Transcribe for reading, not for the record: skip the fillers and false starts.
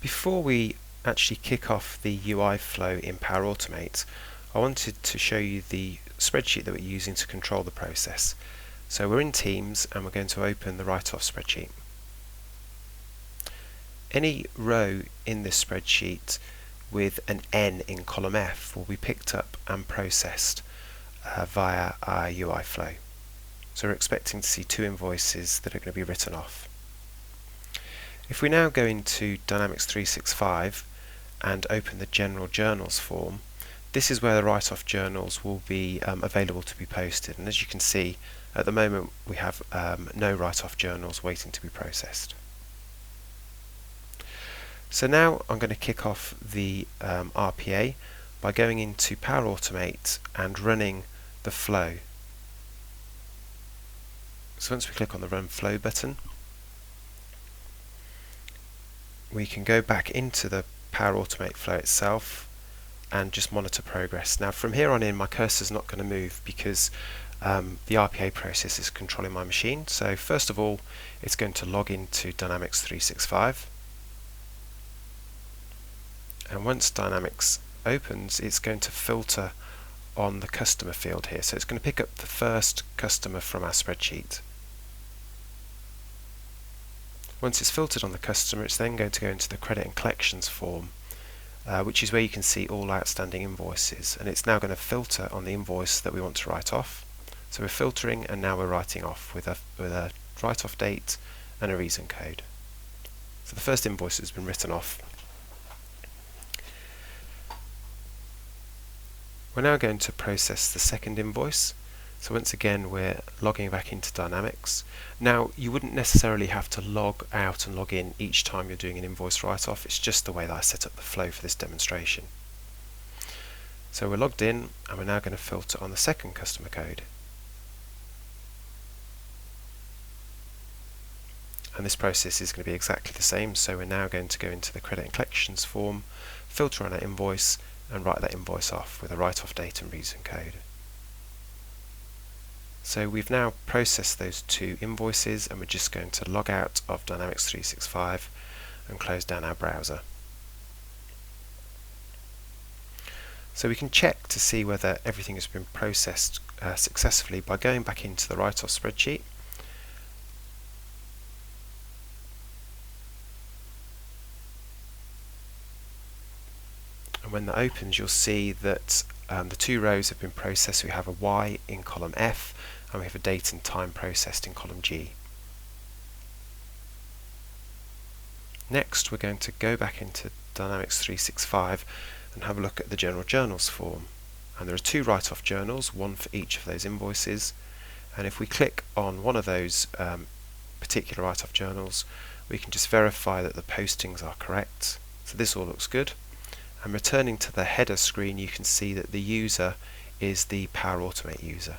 Before we actually kick off the UI flow in Power Automate, I wanted to show you the spreadsheet that we're using to control the process. So we're in Teams and we're going to open the write-off spreadsheet. Any row in this spreadsheet with an N in column F will be picked up and processed via our UI flow. So we're expecting to see two invoices that are going to be written off. If we now go into Dynamics 365 and open the General Journals form, this is where the write-off journals will be available to be posted. And as you can see, at the moment we have no write-off journals waiting to be processed. So now I'm going to kick off the RPA by going into Power Automate and running the flow. So once we click on the Run Flow button, we can go back into the Power Automate flow itself and just monitor progress. Now from here on in, my cursor is not going to move because the RPA process is controlling my machine. So first of all, it's going to log into Dynamics 365. And once Dynamics opens, it's going to filter on the customer field here. So it's going to pick up the first customer from our spreadsheet. Once it's filtered on the customer, it's then going to go into the credit and collections form, which is where you can see all outstanding invoices, and it's now going to filter on the invoice that we want to write off. So we're filtering and now we're writing off with a write-off date and a reason code. So the first invoice has been written off. We're now going to process the second invoice. So once again, we're logging back into Dynamics. Now, you wouldn't necessarily have to log out and log in each time you're doing an invoice write-off. It's just the way that I set up the flow for this demonstration. So we're logged in and we're now going to filter on the second customer code. And this process is going to be exactly the same. So we're now going to go into the credit and collections form, filter on that invoice and write that invoice off with a write-off date and reason code. So we've now processed those two invoices and we're just going to log out of Dynamics 365 and close down our browser. So we can check to see whether everything has been processed successfully by going back into the write-off spreadsheet. And when that opens, you'll see that the two rows have been processed. We have a Y in column F and we have a date and time processed in column G. Next, we're going to go back into Dynamics 365 and have a look at the General Journals form. And there are two write-off journals, one for each of those invoices. And if we click on one of those particular write-off journals, we can just verify that the postings are correct. So this all looks good. And returning to the header screen, you can see that the user is the Power Automate user.